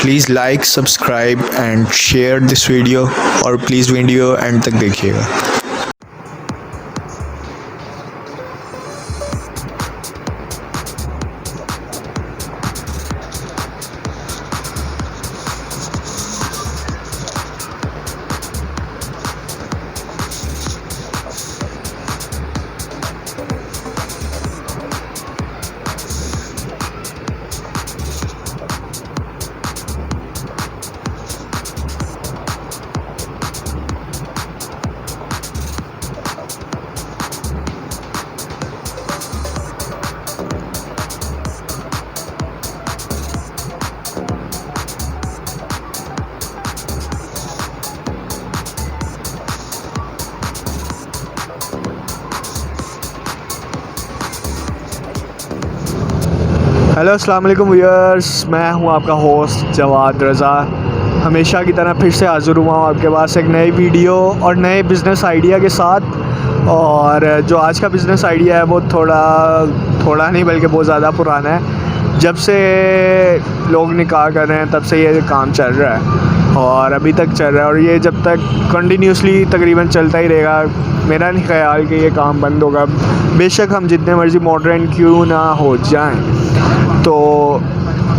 Please like subscribe and share this video और please video and तक देखिएगा। Hello अस्सलाम वालेकुम व्यूअर्स, मैं हूं आपका होस्ट जवाद रज़ा। हमेशा की तरह फिर से हाज़िर हुआ हूं आपके पास एक नई वीडियो और नए बिज़नेस आइडिया के साथ। और जो आज का बिज़नेस आइडिया है वो थोड़ा नहीं बल्कि बहुत ज़्यादा पुराना है। जब से लोग निकाह कर रहे हैं तब से ये काम चल रहा है और अभी तक चल रहा है, और ये जब तक कंटिन्यूसली तकरीबन चलता ही रहेगा। मेरा नहीं ख्याल कि ये काम बंद होगा, बेशक हम जितने मर्ज़ी मॉडर्न क्यों ना हो जाएं। तो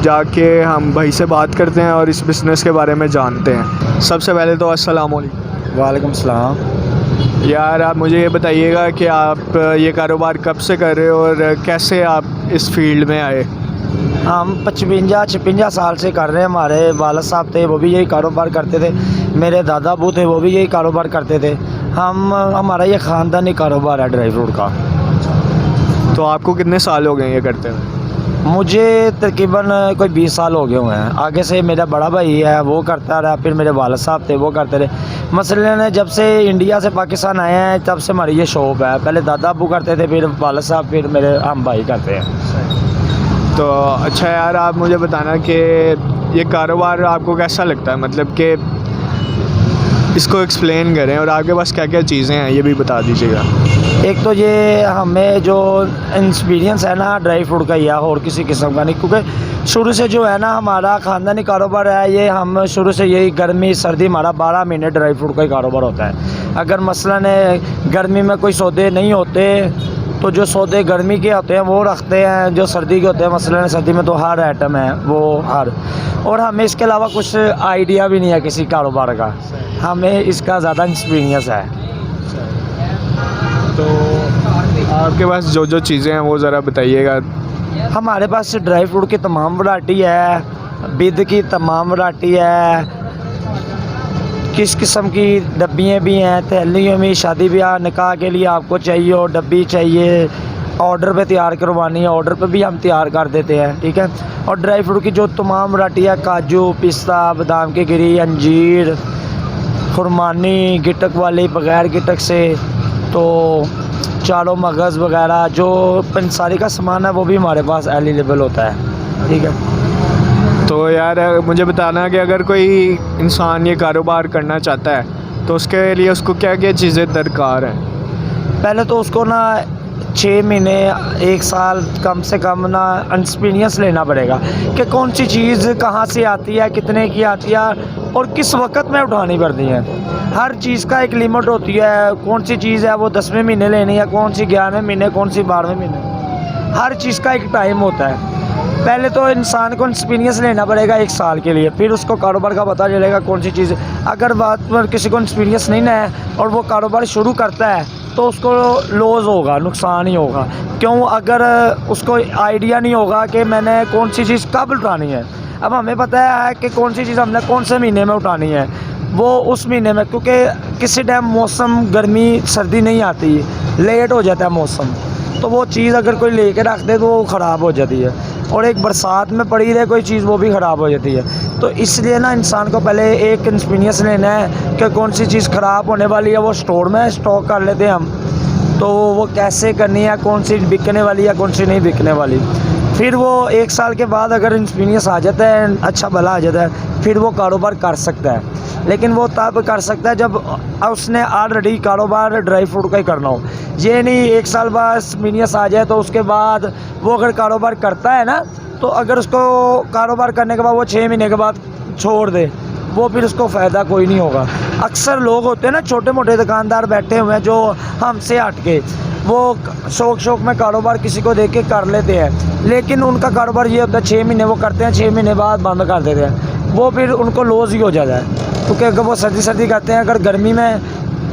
जाके हम भाई से बात करते हैं और इस बिज़नेस के बारे में जानते हैं। सबसे पहले तो अस्सलाम वालेकुम। वालेकुम सलाम। यार आप मुझे ये बताइएगा कि आप ये कारोबार कब से कर रहे हो और कैसे आप इस फील्ड में आए? हम 55 साल से कर रहे हैं। हमारे वालिद साहब थे, वो भी यही कारोबार करते थे। मेरे दादा अबू थे, वो भी यही कारोबार करते थे। हमारा ये ख़ानदानी कारोबार है ड्राई फ्रूट का। तो आपको कितने साल हो गए ये करते हुए? मुझे तकरीबन कोई 20 साल हो गए हुए हैं। आगे से मेरा बड़ा भाई है, वो करता रहा, फिर मेरे वालिद साहब थे, वो करते रहे। मसलन जब से इंडिया से पाकिस्तान आए हैं तब से हमारी ये शॉप है। पहले दादा अबू करते थे, फिर वालिद साहब, फिर मेरे हम भाई करते हैं। तो अच्छा यार, आप मुझे बताना कि ये कारोबार आपको कैसा लगता है, मतलब कि इसको एक्सप्लेन करें और आपके पास क्या क्या चीज़ें हैं ये भी बता दीजिएगा। एक तो ये हमें जो एक्सपीरियंस है ना ड्राई फ्रूट का या और किसी किस्म का नहीं, क्योंकि शुरू से जो है ना हमारा ख़ानदानी कारोबार है। ये हम शुरू से यही गर्मी सर्दी हमारा 12 महीने ड्राई फ्रूट का ही कारोबार होता है। अगर मसलन गर्मी में कोई सौदे नहीं होते तो जो सौदे गर्मी के होते हैं वो रखते हैं, जो सर्दी के होते हैं मसलन सर्दी में तो हर आइटम है वो हर। और हमें इसके अलावा कुछ आइडिया भी नहीं है किसी कारोबार का, हमें इसका ज़्यादा एक्सपीरियंस है। तो आपके पास जो जो चीज़ें हैं वो ज़रा बताइएगा। हमारे पास ड्राई फ्रूट की तमाम वैरायटी है, बिद की तमाम वैरायटी है, किस किस्म की डब्बियाँ भी हैं, थैलियों में शादी ब्याह निकाह के लिए आपको चाहिए हो डब्बी चाहिए, ऑर्डर पे तैयार करवानी है ऑर्डर पे भी हम तैयार कर देते हैं, ठीक है। और ड्राई फ्रूट की जो तमाम वैरायटी है, काजू पिस्ता बादाम की गिरी अंजीर खुरमानी गिटक वाली बग़ैर गिटक से, तो चारों मगज़ वगैरह जो पंसारी का सामान है वो भी हमारे पास अवेलेबल होता है, ठीक है। तो यार मुझे बताना कि अगर कोई इंसान ये कारोबार करना चाहता है तो उसके लिए उसको क्या क्या चीज़ें दरकार हैं? पहले तो उसको ना 6 महीने 1 साल कम से कम ना एक्सपीरियंस लेना पड़ेगा कि कौन सी चीज़ कहाँ से आती है, कितने की आती है और किस वक्त में उठानी पड़ती है। हर चीज़ का एक लिमिट होती है, कौन सी चीज़ है वो 10वें महीने लेनी है, कौन सी 11वें महीने, कौन सी 12वें महीने। हर चीज़ का एक टाइम होता है। पहले तो इंसान को एक्सपीरियंस लेना पड़ेगा 1 साल के लिए, फिर उसको कारोबार का पता चलेगा कौन सी चीज़। अगर बात पर किसी को एक्सपीरियंस नहीं है और वो कारोबार शुरू करता है तो उसको लॉस होगा, नुकसान ही होगा। क्यों? अगर उसको आइडिया नहीं होगा कि मैंने कौन सी चीज़ कब उठानी है। अब हमें पता है कि कौन सी चीज़ हमने कौन से महीने में उठानी है, वो उस महीने में, क्योंकि किसी टाइम मौसम गर्मी सर्दी नहीं आती, लेट हो जाता है मौसम, तो वो चीज़ अगर कोई लेके रख दे तो वो ख़राब हो जाती है। और एक बरसात में पड़ी रहे कोई चीज़ वो भी ख़राब हो जाती है। तो इसलिए ना इंसान को पहले एक एक्सपीरियंस लेना है कि कौन सी चीज़ ख़राब होने वाली है वो स्टोर में स्टॉक कर लेते हैं हम, तो वो कैसे करनी है, कौन सी बिकने वाली है कौन सी नहीं बिकने वाली। फिर वो 1 साल के बाद अगर एक्सपीरियंस आ जाता है, अच्छा भला आ जाता है, फिर वो कारोबार कर सकता है। लेकिन वो तब कर सकता है जब उसने ऑलरेडी कारोबार ड्राई फ्रूट का ही करना हो। ये नहीं 1 साल बाद एक्सपीरियंस आ जाए तो उसके बाद वो अगर कारोबार करता है ना तो अगर उसको कारोबार करने के बाद वो 6 महीने के बाद छोड़ दे, वो फिर उसको फ़ायदा कोई नहीं होगा। अक्सर लोग होते हैं ना, छोटे मोटे दुकानदार बैठे हुए हैं जो हमसे हट के वो शौक में कारोबार किसी को देख के कर लेते हैं, लेकिन उनका कारोबार ये होता है 6 महीने वो करते हैं, 6 महीने बाद बंद कर देते हैं, वो फिर उनको लॉस ही हो जाता है। क्योंकि अगर वो सर्दी करते हैं, अगर गर्मी में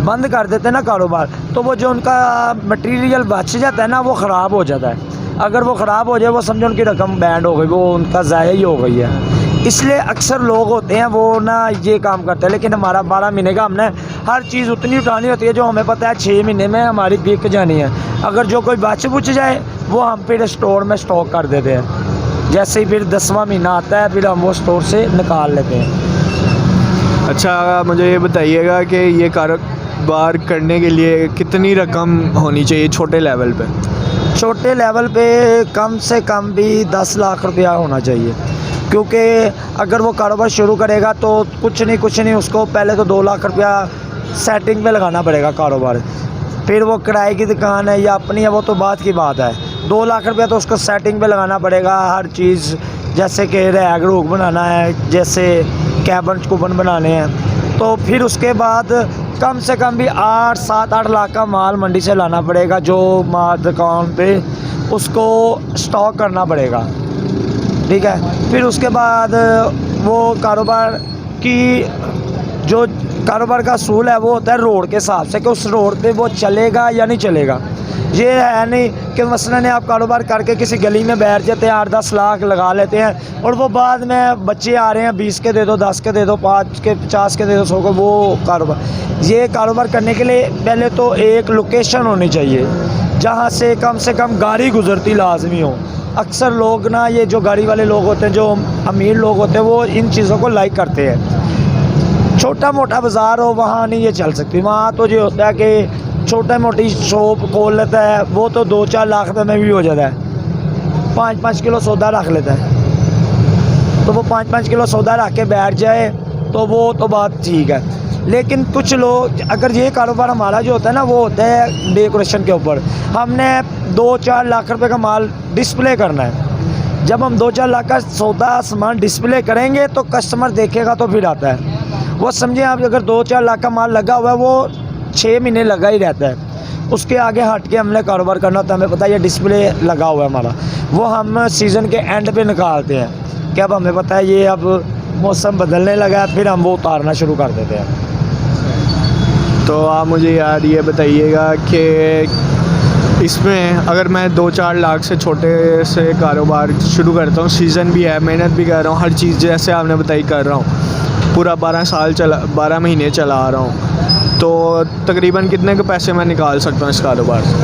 बंद कर देते हैं ना कारोबार, तो वो जो उनका मटेरियल बच जाता है ना, वो ख़राब हो जाता है। अगर वो ख़राब हो जाए, वो समझो उनकी रकम बैंड हो गई, वो उनका ज़ाया ही हो गई है। इसलिए अक्सर लोग होते हैं वो ना ये काम करते हैं, लेकिन हमारा 12 महीने का हमने हर चीज़ उतनी उठानी होती है जो हमें पता है 6 महीने में हमारी बिक जानी है। अगर जो कोई बच जाए, वो हम फिर स्टोर में स्टॉक कर देते हैं। जैसे ही फिर 10वां महीना आता है, फिर हम वो स्टोर से निकाल लेते हैं। अच्छा, मुझे ये बताइएगा कि ये कारोबार करने के लिए कितनी रकम होनी चाहिए छोटे लेवल पे? छोटे लेवल पे कम से कम भी 10 लाख रुपया होना चाहिए, क्योंकि अगर वो कारोबार शुरू करेगा तो कुछ नहीं उसको पहले तो 2 लाख रुपया सेटिंग पे लगाना पड़ेगा कारोबार। फिर वो किराए की दुकान है या अपनी है, वो तो बात की बात है। 2 लाख रुपया तो उसको सेटिंग पे लगाना पड़ेगा, हर चीज़, जैसे कि रैग रूग बनाना है, जैसे कैबन कूबन बनाने हैं। तो फिर उसके बाद कम से कम भी 8-7-8 लाख का माल मंडी से लाना पड़ेगा, जो माल दुकान पे उसको स्टॉक करना पड़ेगा, ठीक है। फिर उसके बाद वो कारोबार का असूल है वो होता है रोड के हिसाब से, कि उस रोड पे वो चलेगा या नहीं चलेगा। ये है नहीं कि मसलन आप कारोबार करके किसी गली में बैठ जाते हैं, 8-10 लाख लगा लेते हैं, और वो बाद में बच्चे आ रहे हैं 20 के दे दो, 10 के दे दो, 5 के 50 के दे दो, 100 को। वो कारोबार करने के लिए पहले तो एक लोकेशन होनी चाहिए जहाँ से कम गाड़ी गुजरती लाजमी हो। अक्सर लोग ना, ये जो गाड़ी वाले लोग होते हैं, जो अमीर लोग होते हैं, वो इन चीज़ों को लाइक करते हैं। छोटा मोटा बाज़ार हो, वहाँ नहीं ये चल सकती। वहाँ तो ये होता है कि छोटा मोटी शॉप खोल लेता है, वो तो 2-4 लाख रुपये में भी हो जाता है। 5-5 किलो सौदा रख लेता है, तो वो 5-5 किलो सौदा रख के बैठ जाए तो वो तो बात ठीक है। लेकिन कुछ लोग, अगर ये कारोबार हमारा जो होता है ना, वो होता है डेकोरेशन के ऊपर। हमने 2-4 लाख रुपए का माल डिस्प्ले करना है। जब हम 2-4 लाख का सौदा सामान डिस्प्ले करेंगे तो कस्टमर देखेगा तो फिर आता है। वो समझे आप, अगर 2-4 लाख का माल लगा हुआ है, वो 6 महीने लगा ही रहता है। उसके आगे हट के हमने कारोबार करना होता है। हमें पता है ये डिस्प्ले लगा हुआ है हमारा, वो हम सीज़न के एंड पे निकालते हैं कि अब हमें पता है ये अब मौसम बदलने लगा है, फिर हम वो उतारना शुरू कर देते हैं। तो आप मुझे यार ये बताइएगा कि इसमें अगर मैं 2-4 लाख से छोटे से कारोबार शुरू करता हूँ, सीज़न भी है, मेहनत भी कर रहा हूँ, हर चीज़ जैसे आपने बताई कर रहा हूँ, पूरा 12 महीने चला आ रहा हूँ, तो तकरीबन कितने के पैसे मैं निकाल सकता हूँ इस कारोबार से?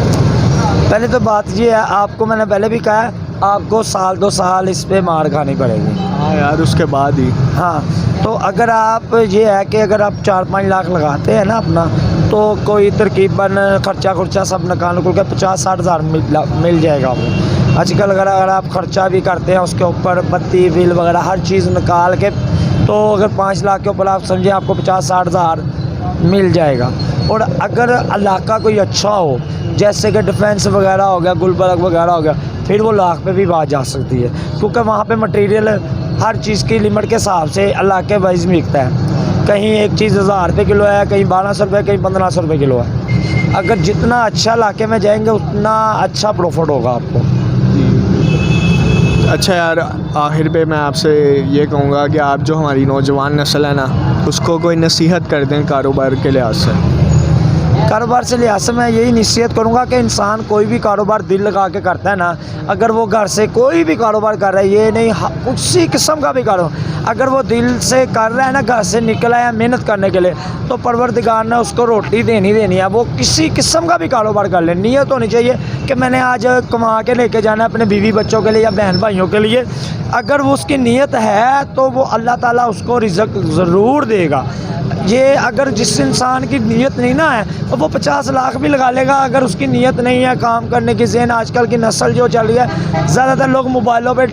पहले तो बात ये है, आपको मैंने पहले भी कहा है, आपको 1-2 साल इस पे मार खानी पड़ेगी। हाँ यार, उसके बाद ही। हाँ, तो अगर आप ये है कि अगर आप 4-5 लाख लगाते हैं ना अपना, तो कोई तकरीबन खर्चा सब निकाल के 50-60 हज़ार मिल जाएगा आपको। आजकल अगर आप खर्चा भी करते हैं, उसके ऊपर बत्ती बिल वगैरह हर चीज़ निकाल के, तो अगर 5 लाख के ऊपर आप समझें आपको 50-60 हज़ार मिल जाएगा। और अगर इलाका कोई अच्छा हो, जैसे कि डिफेंस वगैरह हो गया, गुलबर्ग वगैरह हो गया, फिर वो लाख पे भी बात जा सकती है, क्योंकि वहाँ पे मटेरियल हर चीज़ की लिमिट के हिसाब से इलाके वाइज बिकता है। कहीं एक चीज़ 1000 रुपये किलो है, कहीं 1200 रुपये, कहीं 1500 रुपये किलो है। अगर जितना अच्छा इलाके में जाएंगे उतना अच्छा प्रॉफिट होगा आपको। अच्छा यार, आखिर पे मैं आपसे ये कहूँगा कि आप जो हमारी नौजवान नस्ल है ना, उसको कोई नसीहत कर दें कारोबार के लिहाज से। कारोबार से लिहाज से मैं यही नसीहत करूँगा कि इंसान कोई भी कारोबार दिल लगा के करता है ना, अगर वो घर से कोई भी कारोबार कर रहा है, ये नहीं उसी किस्म का भी कारोबार, अगर वो दिल से कर रहा है ना, घर से निकला है मेहनत करने के लिए, तो परवरदिगार ने उसको रोटी देनी है। वो किसी किस्म का भी कारोबार कर ले, नीयत होनी चाहिए कि मैंने आज कमा के लेके जाना है अपने बीवी बच्चों के लिए या बहन भाइयों के लिए। अगर वो उसकी नीयत है तो वो अल्लाह ताला उसको रिज़्क़ ज़रूर देगा। ये अगर जिस इंसान की नीयत नहीं ना है, तो वो 50 लाख भी लगा लेगा, अगर उसकी नीयत नहीं है काम करने की। ज़हन आजकल की नस्ल जो चल रही है, ज़्यादातर लोग मोबाइलों पे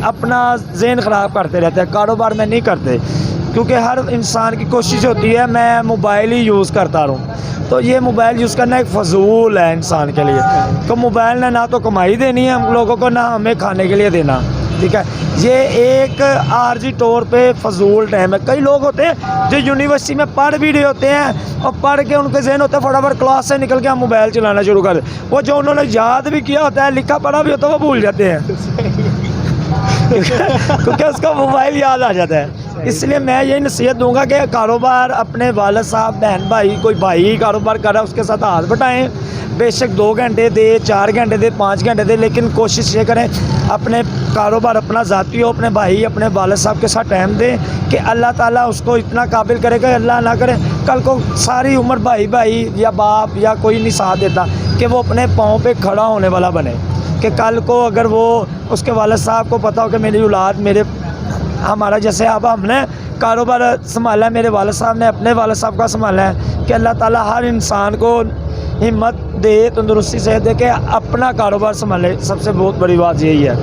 अपना ज़हन ख़राब करते रहते हैं, कारोबार में नहीं करते, क्योंकि हर इंसान की कोशिश होती है मैं मोबाइल ही यूज़ करता रहूँ। तो ये मोबाइल यूज़ करना एक फ़जूल है इंसान के लिए। तो मोबाइल ने ना तो कमाई देनी है हम लोगों को, ना हमें खाने के लिए देना। ठीक है, ये एक आर्जी तौर पे फजूल टाइम है। कई लोग होते हैं जो यूनिवर्सिटी में पढ़ भी रहे होते हैं और पढ़ के उनके जहन होता है फटाफट क्लास से निकल के हम मोबाइल चलाना शुरू कर, वो जो उन्होंने याद भी किया होता है, लिखा पढ़ा भी होता है, वो भूल जाते हैं क्योंकि उसका मोबाइल याद आ जाता है। इसलिए मैं यही नसीहत दूंगा कि कारोबार अपने वालिद साहब, बहन भाई, कोई भाई कारोबार कर रहा है उसके साथ हाथ बटाएं, बेशक 2 घंटे दे, 4 घंटे दे, 5 घंटे दे, लेकिन कोशिश ये करें अपने कारोबार अपना ज़ाती हो, अपने भाई अपने वालिद साहब के साथ टाइम दें कि अल्लाह ताला उसको इतना काबिल करेगा, अल्लाह ना करे कल को सारी उम्र भाई भाई या बाप या कोई नहीं साथ देता कि वो अपने पाँव पे खड़ा होने वाला बने, कि कल को अगर वो उसके वालिद साहब को पता हो कि मेरी औलाद मेरे हमारा जैसे अब हमने कारोबार संभाला है, मेरे वालिद साहब ने अपने वालिद साहब का संभाला है, कि अल्लाह ताला हर इंसान को हिम्मत दे, तंदुरुस्ती से दे के अपना कारोबार संभाले। सबसे बहुत बड़ी बात यही है।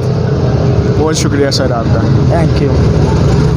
बहुत शुक्रिया सर आपका। Thank you.